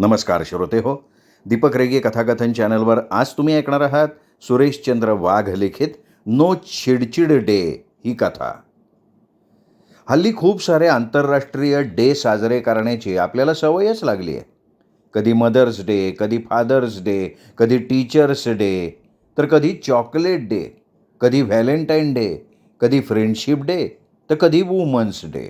नमस्कार श्रोते हो. दीपक रेगे कथाकथन चॅनलवर आज तुम्ही ऐकणार आहात सुरेशचंद्र वाघ लिखित नो चिडचिड डे ही कथा. हल्ली खूप सारे आंतरराष्ट्रीय डे साजरे करण्याची आपल्याला सवयच लागली आहे. कधी मदर्स डे, कधी फादर्स डे, कधी टीचर्स डे, तर कधी चॉकलेट डे, कधी व्हॅलेंटाईन डे, कधी फ्रेंडशिप डे, तर कधी वुमन्स डे.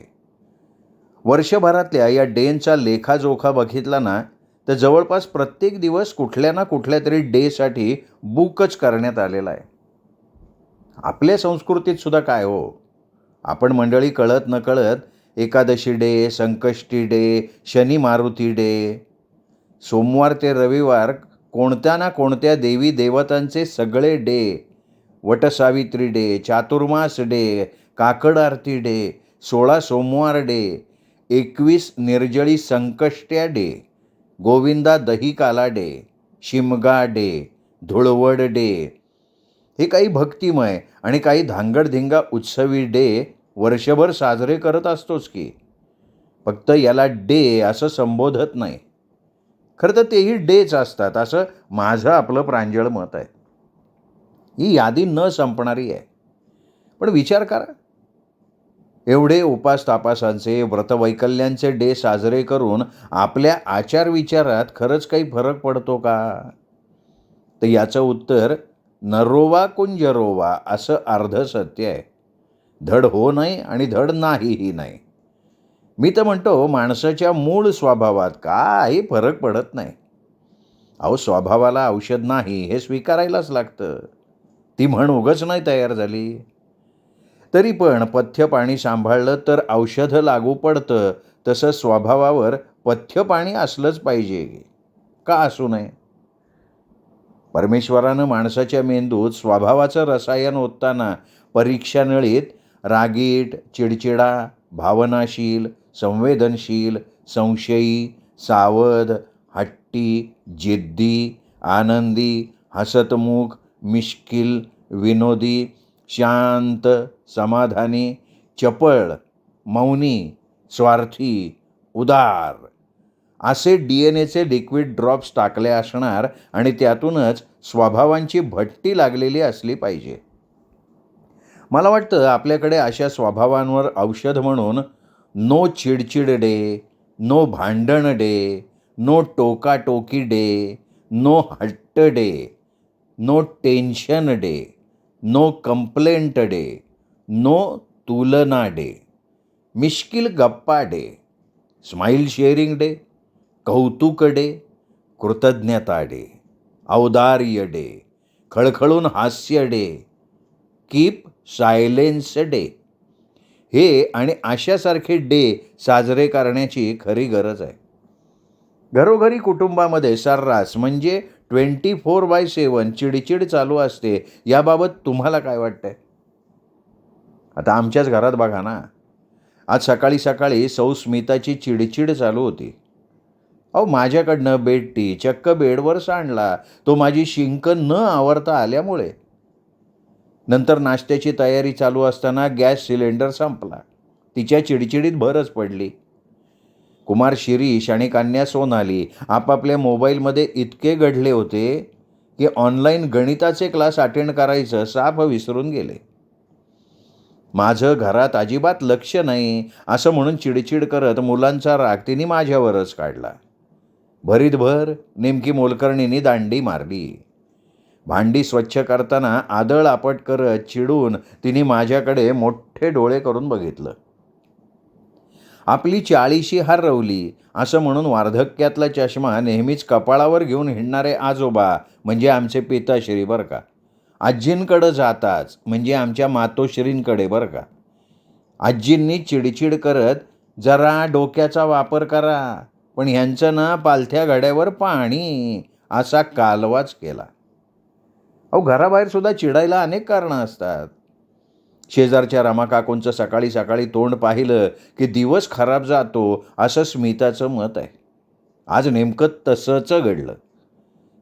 वर्षभरातल्या या डेंचा लेखाजोखा बघितला ना, तर जवळपास प्रत्येक दिवस कुठल्या ना कुठल्या तरी डेसाठी बुकच करण्यात आलेला आहे. आपल्या संस्कृतीत सुद्धा काय हो, आपण मंडळी कळत नकळत Ekadashi day, Sankashti day, Shani Maruti day, सोमवार ते रविवार कोणत्या ना कोणत्या देवी देवतांचे सगळे day, Vatsavitri day, Chaturmas day, काकड आरती डे, 16 सोमवार डे, 21 निर्जळी संकष्ट्या डे, गोविंदा दही काला day, Shimga day, Dhulwad day, हे काही भक्तिमय आणि काही धांगडधिंगा उत्सवी डे वर्षभर साजरे करत असतोच की. फक्त याला डे असं संबोधत नाही. खरं तर तेही डेच असतात असं माझं आपलं प्रांजळ मत आहे. ही यादी न संपणारी आहे. पण विचार करा, एवढे उपास तापासांचे व्रतवैकल्यांचे डे साजरे करून आपल्या आचारविचारात खरंच काही फरक पडतो का? तर याचं उत्तर नरोवा कुंजरोवा असं अर्ध सत्य आहे. धड हो नाही आणि धड नाहीही नाही. मी तर म्हणतो माणसाच्या मूळ स्वभावात काही फरक पडत नाही. अहो, स्वभावाला औषध नाही हे स्वीकारायलाच लागतं. ती म्हण उगाच नाही तयार झाली. तरी पण पथ्य पाणी सांभाळलं तर औषधं लागू पडतं, तसं स्वभावावर पथ्य पाणी असलंच पाहिजे. का असू नये? परमेश्वरानं माणसाच्या मेंदूत स्वभावाचं रसायन ओतताना परीक्षा नळीत रागीट, चिडचिडा, भावनाशील, संवेदनशील, संशयी, सावध, हट्टी, जिद्दी, आनंदी, हसतमुख, मिश्किल, विनोदी, शांत, समाधानी, चपळ, मौनी, स्वार्थी, उदार असे DNA लिक्विड ड्रॉप्स टाकले असणार आणि त्यातूनच स्वभावांची भट्टी लागलेली असली पाहिजे. मला वाटतं आपल्याकडे अशा स्वभावांवर औषध म्हणून नो चिडचिड डे, नो भांडण डे, नो टोकाटोकी डे, नो हट्ट day, no tension day, no complaint day, no तुलना डे, मिश्किल गप्पा डे, स्माईल शेअरिंग डे, कौतुक डे, कृतज्ञता डे, औदार्य डे, खळखळून हास्य डे, कीप सायलेन्स डे, हे आणि अशासारखे डे साजरे करण्याची खरी गरज आहे. घरोघरी कुटुंबामध्ये सर्रास म्हणजे 24/7 चिडचिड चालू असते. याबाबत तुम्हाला काय वाटतंय? आता आमच्याच घरात बघा ना, आज सकाळी सकाळी सौ स्मिताची चिडचिड चालू होती. अहो, माझ्याकडनं बेडटी चक्क बेडवर सांडला, तो माझी शिंक न आवरता आल्यामुळे. नंतर नाश्त्याची तयारी चालू असताना गॅस सिलेंडर संपला. तिच्या चिडचिडीत भरच पडली. कुमार शिरीष आणि कन्या सोनाली आपापल्या मोबाईलमध्ये इतके गढले होते की ऑनलाईन गणिताचे क्लास अटेंड करायचं साफ विसरून गेले. माझं घरात अजिबात लक्ष नाही असं म्हणून चिडचिड करत मुलांचा राग तिने माझ्यावरच काढला. भरीतभर नेमकी मोलकर्णींनी दांडी मारली. भांडी स्वच्छ करताना आदळ आपट करत चिडून तिने माझ्याकडे मोठे डोळे करून बघितलं. आपली 40शी हरवली असं म्हणून वार्धक्यातला चष्मा नेहमीच कपाळावर घेऊन हिंडणारे आजोबा म्हणजे आमचे पिताश्री बरं का. आजींकडं जाताच म्हणजे आमच्या मातोश्रींकडे बरं का. आजींनी चिडचिड करत, जरा डोक्याचा वापर करा, पण ह्यांचं ना पालथ्या घड्यावर पाणी असा कालवाच केला. अहो, घराबाहेर सुद्धा चिडायला अनेक कारणं असतात. शेजारच्या रमाकाकूंचं सकाळी सकाळी तोंड पाहिलं की दिवस खराब जातो असं स्मिताचं मत आहे. आज नेमकं तसंच घडलं.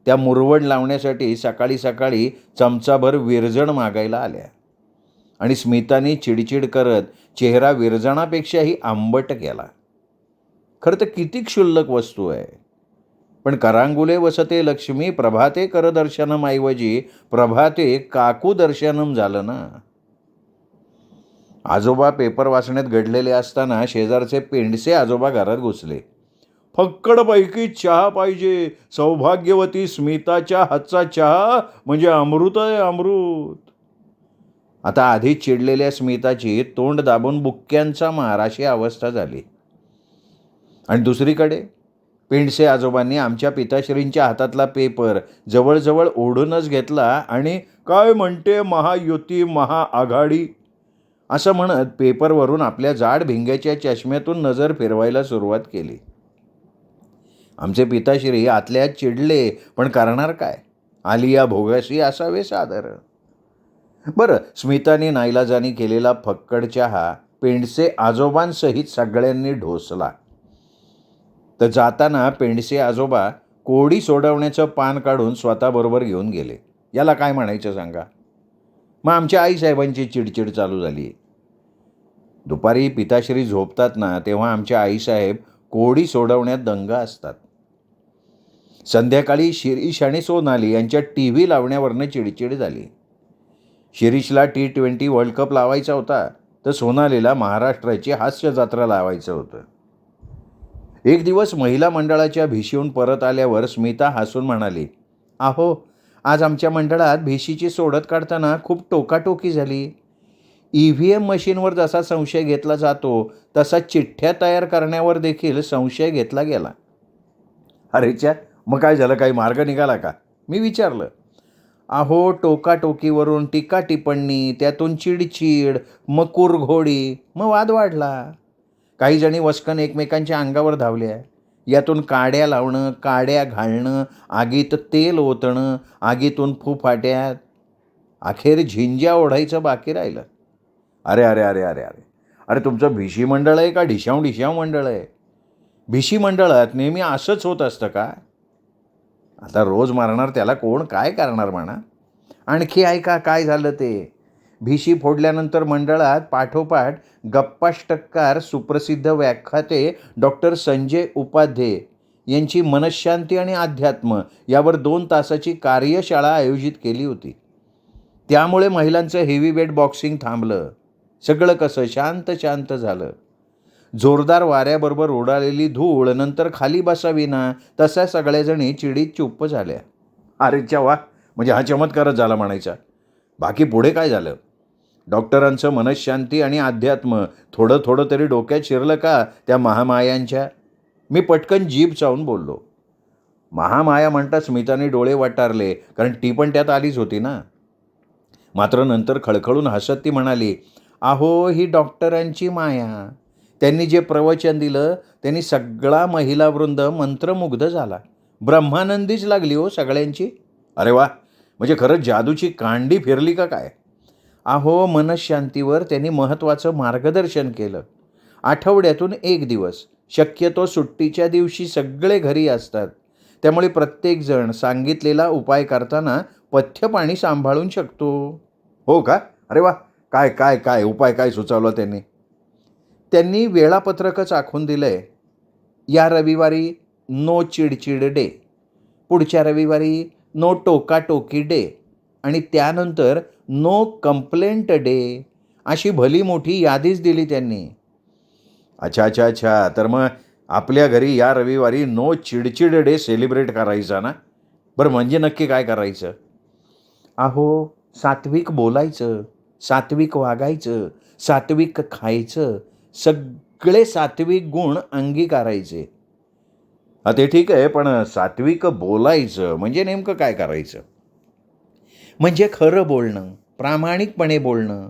त्या मुरवड लावण्यासाठी सकाळी सकाळी चमचाभर विरजण मागायला आल्या आणि स्मिताने चिडचिड करत चेहरा विरजणापेक्षाही आंबट केला. खरं तर किती क्षुल्लक वस्तू आहे. पण करांगुले वसते लक्ष्मी प्रभाते करदर्शनमऐवजी प्रभाते काकूदर्शनम झालं ना. आजोबा पेपर वाचण्यात गडलेले असताना शेजारचे पेंडसे आजोबा घरात घुसले. फक्कडपैकी चहा पाहिजे, सौभाग्यवती स्मिताच्या हातचा चहा म्हणजे अमृत आहे, अमृत. आता आधीच चिडलेल्या स्मिताची तोंड दाबून बुक्क्यांचा मार अशी अवस्था झाली. आणि दुसरीकडे पेंडसे आजोबांनी आमच्या पिताश्रींच्या हातातला पेपर जवळजवळ ओढूनच घेतला आणि काय म्हणते महायुती महाआघाडी असं म्हणत पेपरवरून आपल्या जाड भिंग्याच्या चष्म्यातून नजर फिरवायला सुरुवात केली. आमचे पिताश्री आतल्यात चिडले, पण करणार काय, आलिया भोगाशी असावे सादर. बरं, स्मिताने नाईलाजाने केलेला फक्कड चहा पेंडसे आजोबांसहित सगळ्यांनी ढोसला. तर जाताना पेंडसे आजोबा कोडी सोडवण्याचं पान काढून स्वतःबरोबर घेऊन गेले. याला काय म्हणायचं सांगा. मग आमच्या आईसाहेबांची चिडचिड चालू झाली. दुपारी पिताश्री झोपतात ना, तेव्हा आमच्या आईसाहेब कोडी सोडवण्यात दंग असतात. संध्याकाळी शिरीष आणि सोनाली यांच्या TV लावण्यावरनं चिडचिड झाली. शिरीषला T20 वर्ल्ड कप लावायचा होता, तर सोनालीला महाराष्ट्राची हास्य जत्रा लावायचं होतं. एक दिवस महिला मंडळाच्या भिशीहून परत आल्यावर स्मिता हसून म्हणाली, अहो, आज आमच्या मंडळात भिशीची सोडत काढताना खूप टोकाटोकी झाली. EVM मशीनवर जसा संशय घेतला जातो तसा चिठ्ठ्या तयार करण्यावर देखील संशय घेतला गेला. अरे च्या, मग काय झालं, काही मार्ग निघाला का, मी विचारलं. अहो, टोकाटोकीवरून टीका टिप्पणी, त्यातून चिडचिड, मग कुरघोडी, मग वाद वाढला. काही जणी वस्कन एकमेकांच्या अंगावर धावल्या. यातून काड्या लावणं, काड्या घालणं, आगीत तेल ओतणं, आगीतून फुफाट्यात, अखेर झिंज्या ओढायचं बाकी राहिलं. अरे अरे अरे अरे अरे अरे तुमचं भिशी मंडळ आहे का ढिशाव ढिशाव मंडळ आहे? भिशी मंडळात नेहमी असंच होत असतं का? आता रोज मारणार त्याला कोण काय करणार म्हणा. आणखी ऐका काय झालं ते. भिशी फोडल्यानंतर मंडळात पाठोपाठ गप्पाष्टक्कार सुप्रसिद्ध व्याख्याते डॉक्टर संजय उपाध्ये यांची मनशांती आणि अध्यात्म यावर 2 तासाची कार्यशाळा आयोजित केली होती. त्यामुळे महिलांचं हेवीवेट बॉक्सिंग थांबलं. सगळं कसं शांत शांत झालं. जोरदार वाऱ्याबरोबर उडालेली धूळ नंतर खाली बसावी ना, तसा सगळ्याजणी चिडीत चुप्प झाल्या. अरे वा, म्हणजे हा चमत्कारच झाला म्हणायचा. बाकी पुढे काय झालं? डॉक्टरांचं मनशांती आणि अध्यात्म थोडं थोडं तरी डोक्यात शिरलं का त्या महामायांच्या? मी पटकन जीभ चावून बोललो. महामाया म्हणता स्मिताने डोळे वाटारले, कारण ती पण त्यात आलीच होती ना. मात्र नंतर खळखळून हसत ती म्हणाली, अहो, ही डॉक्टरांची माया. त्यांनी जे प्रवचन दिलं त्यांनी सगळा महिला वृंद मंत्रमुग्ध झाला. ब्रह्मानंदीच लागली हो सगळ्यांची. अरे वा, म्हणजे खरंच जादूची कांडी फिरली का काय? अहो, मनशांतीवर त्यांनी महत्त्वाचं मार्गदर्शन केलं. आठवड्यातून 1 दिवस, शक्यतो सुट्टीच्या दिवशी सगळे घरी असतात. त्यामुळे प्रत्येकजण सांगितलेला उपाय करताना पथ्यपाणी सांभाळून शकतो. हो का? अरे वा, काय काय काय उपाय काय सुचवला त्यांनी? त्यांनी वेळापत्रकच आखून दिलं आहे. या रविवारी नो चिडचिड डे, पुढच्या रविवारी नो टोकाटोकी डे आणि त्यानंतर नो कंप्लेंट डे, अशी भली मोठी यादीच दिली त्यांनी. अच्छा अच्छा अच्छा, तर मग आपल्या घरी या रविवारी नो चिडचिड डे सेलिब्रेट करायचा ना? बरं, म्हणजे नक्की काय करायचं? अहो, सात्विक बोलायचं, सात्विक वागायचं, सात्विक खायचं, सगळे सात्विक गुण अंगीकारायचे. ते ठीक आहे, पण सात्विक बोलायचं म्हणजे नेमकं काय करायचं? म्हणजे खरं बोलणं, प्रामाणिकपणे बोलणं,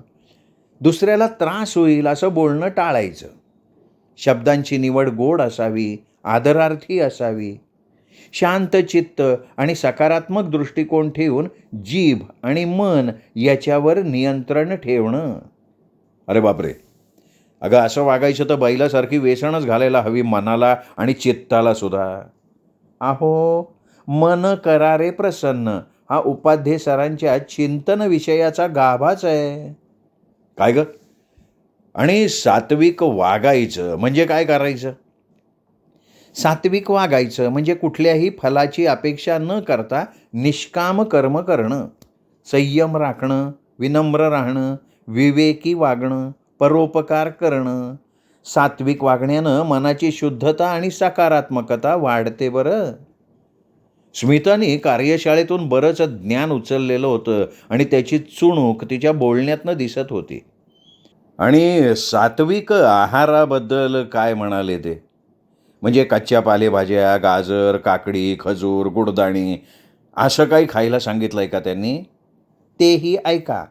दुसऱ्याला त्रास होईल असं बोलणं टाळायचं. शब्दांची निवड गोड असावी, आदरार्थी असावी. शांत चित्त आणि सकारात्मक दृष्टिकोन ठेवून जीभ आणि मन याच्यावर नियंत्रण ठेवणं. अरे बापरे, अगं असं वागायचं तर बैलासारखी वेसणच घालायला हवी मनाला आणि चित्ताला सुद्धा. अहो, मन करारे प्रसन्न हा उपाध्ये सरांच्या चिंतन विषयाचा गाभाच आहे. काय ग? आणि सात्विक वागायचं म्हणजे काय करायचं? सात्विक वागायचं म्हणजे कुठल्याही फलाची अपेक्षा न करता निष्काम कर्म करणं, संयम राखणं, विनम्र राहणं, विवेकी वागणं, परोपकार करणं. सात्विक वागण्यानं मनाची शुद्धता आणि सकारात्मकता वाढते बरं. स्मिताने कार्यशाळेतून बरंच ज्ञान उचललेलं होतं आणि त्याची चुणूक तिच्या बोलण्यातनं दिसत होती. आणि सात्विक आहाराबद्दल काय म्हणाले ते? म्हणजे कच्च्या पालेभाज्या, गाजर, काकडी, खजूर, गुडदाणी असं काही खायला सांगितलंय का त्यांनी? तेही ऐका.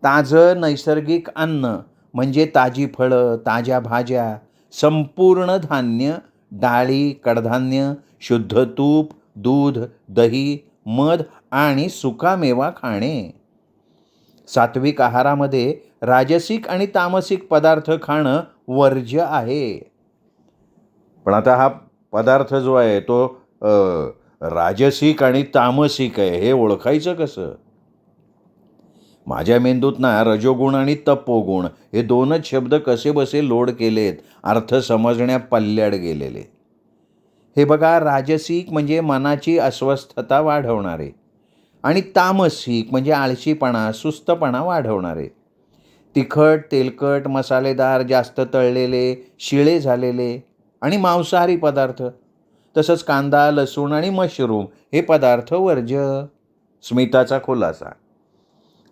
ताजं नैसर्गिक अन्न म्हणजे ताजी फळं, ताज्या भाज्या, संपूर्ण धान्य, डाळी, कडधान्य, शुद्ध तूप, दूध, दही, मध आणि सुकामेवा खाणे. सात्विक आहारामध्ये राजसिक आणि तामसिक पदार्थ खाणं वर्ज्य आहे. पण आता हा पदार्थ जो आहे तो राजसिक आणि तामसिक आहे, हे ओळखायचं कसं? माझ्या मेंदूत ना रजोगुण आणि तपोगुण हे दोनच शब्द कसेबसे लोड केलेत, अर्थ समजण्या पल्ल्याड गेलेले. हे बघा, राजसिक म्हणजे मनाची अस्वस्थता वाढवणारे आणि तामसिक म्हणजे आळशीपणा, सुस्तपणा वाढवणारे. तिखट, तेलकट, मसालेदार, जास्त तळलेले, शिळे झालेले आणि मांसाहारी पदार्थ, तसंच कांदा, लसूण आणि मशरूम हे पदार्थ वर्ज्य. स्मिताचा खुलासा.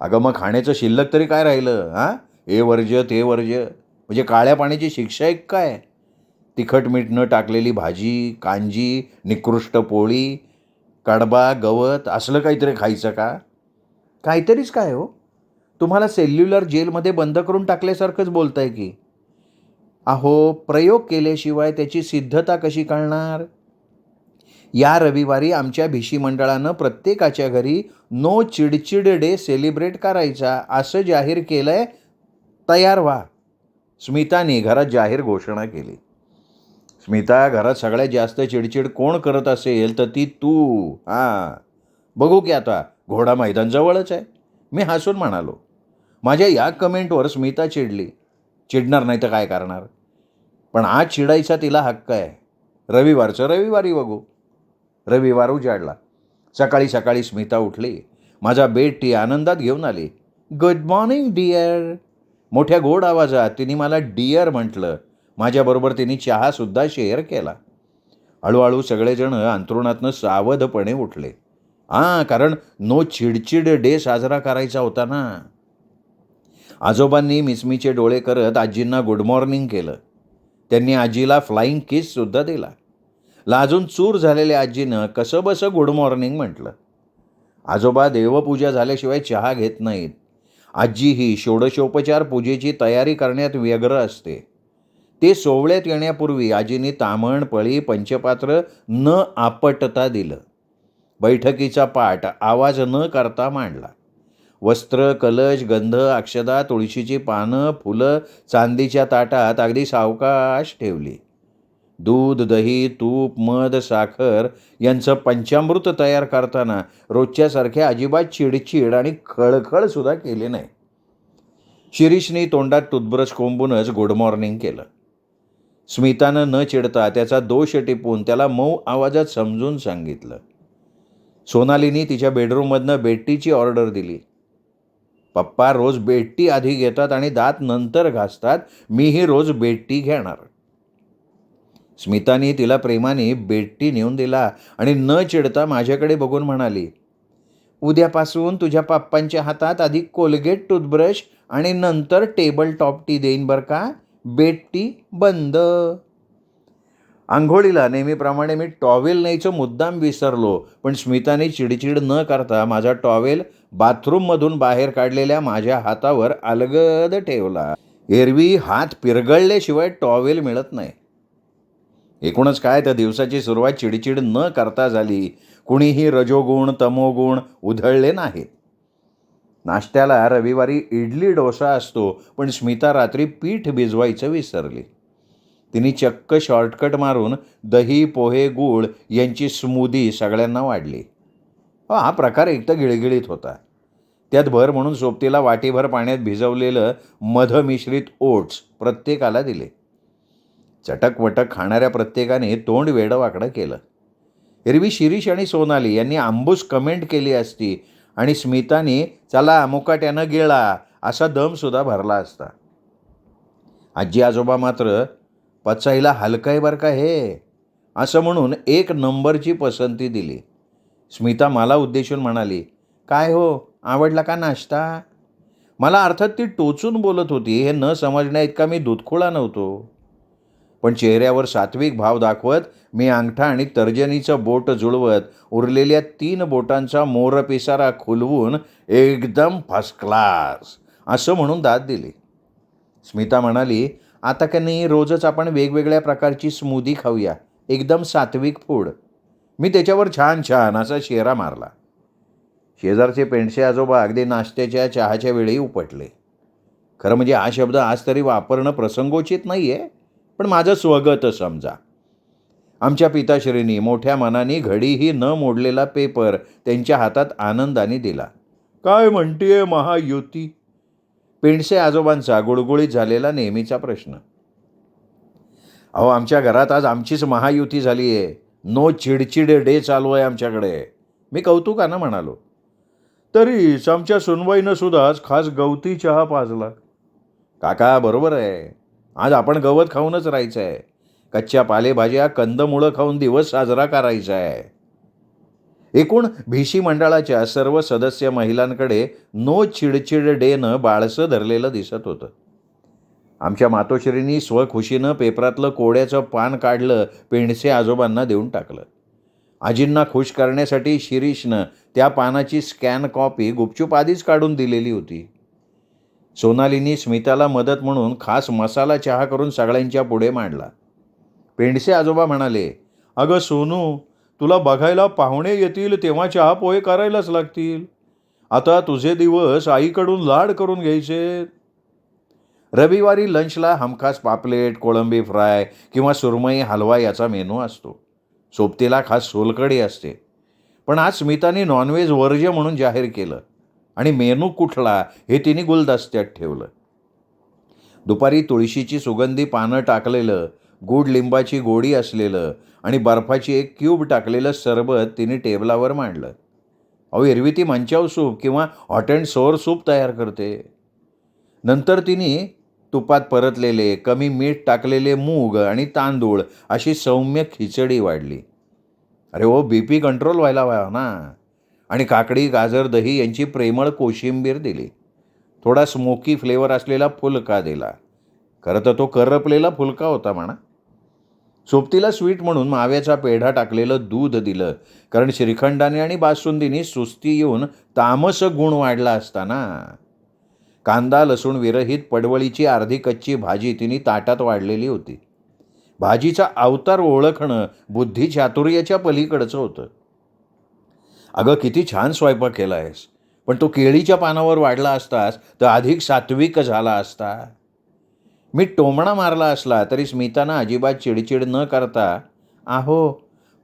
अगं मग खाण्याचं शिल्लक तरी काय राहिलं? हां, हे वर्ज्य ते वर्ज्य म्हणजे काळ्या पाण्याची शिक्षा आहे काय? तिखट मीठ न टाकलेली भाजी, कांजी, निकृष्ट पोळी, कडबा, गवत असलं काहीतरी खायचं का? काहीतरीच काय हो? तुम्हाला सेल्युलर जेलमध्ये बंद करून टाकल्यासारखंच बोलताय की. अहो, प्रयोग केल्याशिवाय त्याची सिद्धता कशी कळणार? या रविवारी आमच्या भिशी मंडळानं प्रत्येकाच्या घरी नो चिडचिड डे सेलिब्रेट करायचा असं जाहीर केलंय. तयार व्हा. स्मिताने घरात जाहीर घोषणा केली. स्मिता, घरात सगळ्यात जास्त चिडचिड कोण करत असेल तर ती तू. हां, बघू की आता घोडा मैदान जवळच आहे. मी हसून म्हणालो. माझ्या या कमेंटवर स्मिता चिडली. चिडणार नाही तर काय करणार? पण आज चिडायचा तिला हक्क आहे. रविवारचं रविवारी बघू. रविवार उजाडला. सकाळी सकाळी स्मिता उठली. माझा बेड टी आनंदात घेऊन आली. Good morning dear. मोठ्या गोड आवाजात तिने मला डिअर म्हटलं. माझ्याबरोबर तिने चहासुद्धा शेअर केला. हळूहळू सगळेजण अंथरुणातनं सावधपणे उठले. कारण नो चिडचिड डे साजरा करायचा होता ना. आजोबांनी मिचमीचे डोळे करत आजींना गुड मॉर्निंग केलं. त्यांनी आजीला फ्लाईंग किससुद्धा दिला. लाजून चूर झालेल्या आजीनं कसं बसं गुड मॉर्निंग म्हटलं. आजोबा देवपूजा झाल्याशिवाय चहा घेत नाहीत. आजी ही षोडशोपचार पूजेची तयारी करण्यात व्यग्र असते. ते सोवळ्यात येण्यापूर्वी आजीने तामण, पळी, पंचपात्र न आपटता दिलं. बैठकीचा पाठ आवाज न करता मांडला. वस्त्र, कलश, गंध, अक्षदा, तुळशीची पानं, फुलं चांदीच्या ताटात अगदी सावकाश ठेवली. दूध, दही, तूप, मध, साखर यांचं पंचामृत तयार करताना रोजच्यासारख्या अजिबात चिडचिड आणि खळखळसुद्धा केली नाही. शिरीषने तोंडात टूथब्रश कोंबूनच गुड मॉर्निंग केलं. स्मितानं न चिडता त्याचा दोष टिपून त्याला मऊ आवाजात समजून सांगितलं. सोनालीनी तिच्या बेडरूममधनं बेडटीची ऑर्डर दिली. पप्पा रोज बेडटी आधी घेतात आणि दात नंतर घासतात. मीही रोज बेडटी घेणार. स्मिताने तिला प्रेमाने बेडटी नेऊन दिला आणि न चिडता माझ्याकडे बघून म्हणाली, उद्यापासून तुझ्या पप्पांच्या हातात आधी कोलगेट टूथब्रश आणि नंतर टेबल टॉप टी देईन बरं का. बेडटी बंद. आंघोळीला नेहमीप्रमाणे मी टॉवेल न्यायचं मुद्दाम विसरलो, पण स्मिताने चिडचिड न करता माझा टॉवेल बाथरूममधून बाहेर काढलेल्या माझ्या हातावर अलगद ठेवला. एरवी हात पिरगळल्याशिवाय टॉवेल मिळत नाही. एकूणच काय तर दिवसाची सुरुवात चिडचिड न करता झाली. कुणीही रजोगुण तमोगुण उधळले नाहीत. नाश्त्याला रविवारी इडली डोसा असतो, पण स्मिता रात्री पीठ भिजवायचं विसरली. तिने चक्क शॉर्टकट मारून दही, पोहे, गूळ यांची स्मूदी सगळ्यांना वाढली. हा प्रकार एक तर गिळगिळीत होता. त्यात भर म्हणून सोबतीला वाटीभर पाण्यात भिजवलेलं मधमिश्रित ओट्स प्रत्येकाला दिले. चटकवटक खाणाऱ्या प्रत्येकाने तोंड वेडंवाकडं केलं. एरवी शिरीष आणि सोनाली यांनी आंबूस कमेंट केली असती आणि स्मिताने चला मुकाट्यानं गिळा असा दमसुद्धा भरला असता. आजी आजोबा मात्र पचायला हलकं आहे बरं का हे, असं म्हणून 1 नंबरची पसंती दिली. स्मिता मला उद्देशून म्हणाली, काय हो, आवडला का नाश्ता? मला अर्थात ती टोचून बोलत होती हे न समजण्याइतका मी दूधखोळा नव्हतो. पण चेहऱ्यावर सात्विक भाव दाखवत मी अंगठा आणि तर्जनीचं बोट जुळवत उरलेल्या 3 बोटांचा मोरपिसारा खुलवून एकदम फर्स्ट क्लास असं म्हणून दाद दिली. स्मिता म्हणाली, आता का नाही रोजच आपण वेगवेगळ्या प्रकारची स्मूदी खाऊया, एकदम सात्विक फूड. मी त्याच्यावर छान छान असा शेरा मारला. शेजारचे पेंडसे आजोबा अगदी नाश्त्याच्या चहाच्या वेळी उपटले. खरं म्हणजे हा शब्द आज तरी वापरणं प्रसंगोचित नाही आहे, पण माझं स्वगत समजा. आमच्या पिताश्रींनी मोठ्या मनाने घडीही न मोडलेला पेपर त्यांच्या हातात आनंदाने दिला. काय म्हणतीये महायुती? पेंडसे आजोबांचा गुळगुळीत झालेला नेहमीचा प्रश्न. अहो, आमच्या घरात आज आमचीच महायुती झाली आहे. नो चिडचिड डे चालू आहे आमच्याकडे. मी कौतुकानं म्हणालो. तरीच आमच्या सुनबाईनं सुद्धाच खास गवती चहा पाजला. काका बरोबर आहे, आज आपण गवत खाऊनच राहायचं आहे. कच्च्या पालेभाज्या कंदमुळं खाऊन दिवस साजरा करायचा आहे. एकूण भिशी मंडळाच्या सर्व सदस्य महिलांकडे नो चिडचिड डेनं बाळसं धरलेलं दिसत होतं. आमच्या मातोश्रींनी स्वखुशीनं पेपरातलं कोड्याचं पान काढलं, पेंडसे आजोबांना देऊन टाकलं. आजींना खुश करण्यासाठी शिरीषनं त्या पानाची स्कॅन कॉपी गुपचूप आधीच काढून दिलेली होती. सोनालीनी स्मिताला मदत म्हणून खास मसाला चहा करून सगळ्यांच्या पुढे मांडला. पेंडसे आजोबा म्हणाले, अगं सोनू, तुला बघायला पाहुणे येतील तेव्हा चहा पोहे करायलाच लागतील. आता तुझे दिवस आईकडून लाड करून घ्यायचे. रविवारी लंचला हमखास पापलेट, कोळंबी फ्राय किंवा सुरमई हलवा याचा मेनू असतो. सोबतीला खास सोलकढी असते. पण आज स्मिताने नॉनव्हेज वर्ज्य म्हणून जाहीर केलं आणि मेनू कुठला हे तिने गुलदस्त्यात ठेवलं. दुपारी तुळशीची सुगंधी पानं टाकलेलं, गूढ लिंबाची गोडी असलेलं आणि बर्फाची 1 क्यूब टाकलेलं सरबत तिने टेबलावर मांडलं. अहो, एरवी ती मंचाव सूप किंवा हॉट अँड सोअर सूप तयार करते. नंतर तिने तुपात परतलेले, कमी मीठ टाकलेले मूग आणि तांदूळ अशी सौम्य खिचडी वाढली. अरे हो, BP कंट्रोल व्हायला हवा ना. आणि काकडी, गाजर, दही यांची प्रेमळ कोशिंबीर दिली. थोडा स्मोकी फ्लेवर असलेला फुलका दिला. खरं तर तो करपलेला फुलका होता म्हणा. सोबतीला स्वीट म्हणून माव्याचा पेढा टाकलेलं दूध दिलं, कारण श्रीखंडाने आणि बासुंदीने सुस्ती येऊन तामस गुण वाढला असताना. कांदा लसूण विरहित पडवळीची अर्धी कच्ची भाजी तिने ताटात वाढलेली होती. भाजीचा अवतार ओळखणं बुद्धिचातुर्याच्या पलीकडचं होतं. अगं, किती छान स्वयंपाक केला आहेस, पण तो केळीच्या पानावर वाढला असतास तर अधिक सात्विक झाला असता. मी टोमणा मारला असला तरी स्मितानं अजिबात चिडचिड न करता, अहो,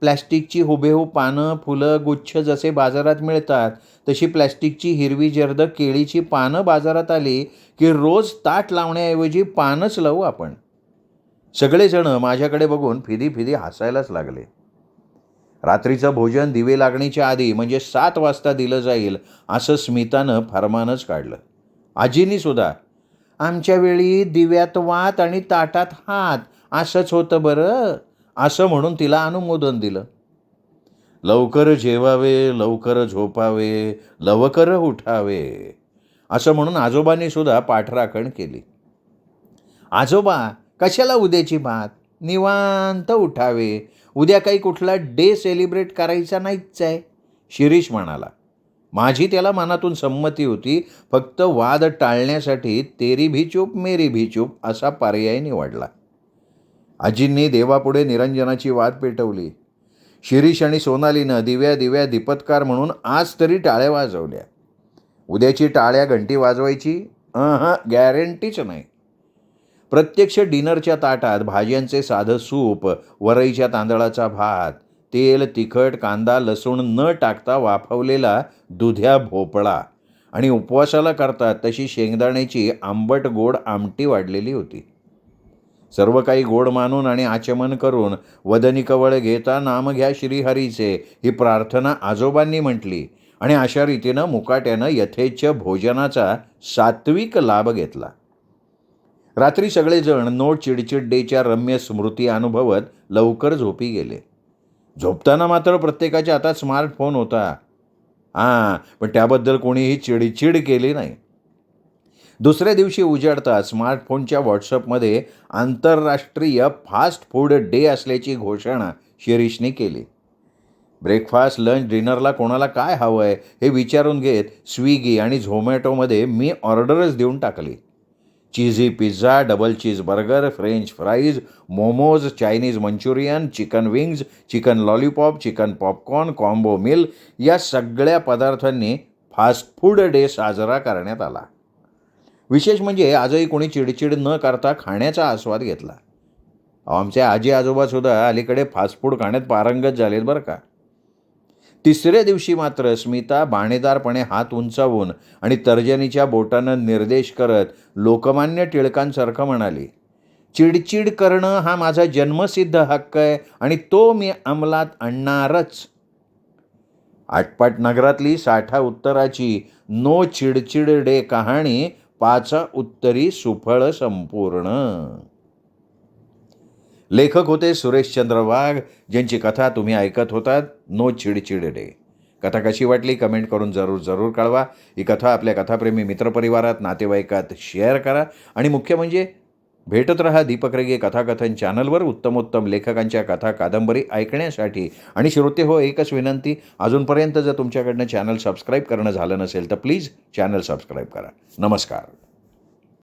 प्लॅस्टिकची हुबेहूब पानं, फुलं, गुच्छ जसे बाजारात मिळतात तशी प्लॅस्टिकची हिरवी जर्द केळीची पानं बाजारात आली की रोज ताट लावण्याऐवजी पानच लावू आपण. सगळेजण माझ्याकडे बघून फिदी फिदी हसायलाच लागले. रात्रीचं भोजन दिवे लागणीच्या आधी म्हणजे 7 वाजता दिलं जाईल असं स्मितानं फरमानच काढलं. आजीनी सुद्धा, आमच्या वेळी दिव्यात वात आणि ताटात हात असंच होतं बरं, असं म्हणून तिला अनुमोदन दिलं. लवकर जेवावे, लवकर झोपावे, लवकर उठावे असं म्हणून आजोबांनी सुद्धा पाठराखण केली. आजोबा, कशाला उद्याची बात, निवांत उठावे, उद्या काही कुठला डे सेलिब्रेट करायचा नाहीच आहे, शिरीष म्हणाला. माझी त्याला मनातून संमती होती. फक्त वाद टाळण्यासाठी तेरी भी चूप मेरी भी चूप असा पर्याय निवडला. आजींनी देवापुढे निरंजनाची वाद पेटवली. शिरीष आणि सोनालीनं दिव्या दिव्या दीपत्कार म्हणून आज तरी टाळ्या वाजवल्या. उद्याची टाळ्या घंटी वाजवायची गॅरंटीच नाही. प्रत्यक्ष डिनरच्या ताटात भाज्यांचे साधं सूप, वरईच्या तांदळाचा भात, तेल, तिखट, कांदा, लसूण न टाकता वाफवलेला दुध्या भोपळा आणि उपवासाला करतात तशी शेंगदाण्याची आंबट गोड आमटी वाढलेली होती. सर्व काही गोड मानून आणि आचमन करून वदनी कवळ घेता नाम घ्या श्रीहरीचे ही प्रार्थना आजोबांनी म्हटली आणि अशा रीतीनं मुकाट्यानं यथेच्छ भोजनाचा सात्विक लाभ घेतला. रात्री सगळेजण नो चिडचिड डेच्या रम्य स्मृती अनुभवत लवकर झोपी गेले. झोपताना मात्र प्रत्येकाच्या हातात स्मार्टफोन होता. पण त्याबद्दल कोणीही चिडचिड केली नाही. दुसऱ्या दिवशी उजाडता स्मार्टफोनच्या व्हॉट्सअपमध्ये आंतरराष्ट्रीय फास्ट फूड डे असल्याची घोषणा शिरीषने केली. ब्रेकफास्ट, लंच, डिनरला कोणाला काय हवं आहे हे विचारून घेत स्विगी आणि झोमॅटोमध्ये मी ऑर्डरच देऊन टाकली. Cheesy pizza, double cheese burger, French fries, momos, Chinese Manchurian, chicken wings, chicken lollipop, chicken popcorn, combo meal या सगळ्या पदार्थांनी फास्ट फूड डे साजरा करण्यात आला. विशेष म्हणजे आजही कोणी चिडचिड न करता खाण्याचा आस्वाद घेतला. आमचे आजी आजोबासुद्धा अलीकडे फास्ट फूड खाण्यात पारंगत झालेत बरं का. तिसऱ्या दिवशी मात्र स्मिता बाणेदारपणे हात उंचावून आणि तर्जनीच्या बोटानं निर्देश करत लोकमान्य टिळकांसारखं म्हणाली, चिडचिड करणं हा माझा जन्मसिद्ध हक्क आहे आणि तो मी अंमलात आणणारच. आटपाट नगरातली साठा उत्तराची नो चिडचिड डे कहाणी पाचा उत्तरी सुफळ संपूर्ण. लेखक होते सुरेशचंद्र वाघ, ज्यांची कथा तुम्ही ऐकत होतात नो चिडचिड डे. कथा कशी वाटली कमेंट करून जरूर कळवा. ही कथा आपल्या कथाप्रेमी मित्रपरिवारात, नातेवाईकात शेअर करा आणि मुख्य म्हणजे भेटत रहा दीपक रेगे कथाकथन चॅनलवर उत्तमोत्तम लेखकांच्या कथा कादंबरी ऐकण्यासाठी. आणि श्रोते हो, एकच विनंती, अजूनपर्यंत जर तुमच्याकडनं चॅनल सबस्क्राईब करणं झालं नसेल तर प्लीज चॅनल सबस्क्राईब करा. नमस्कार.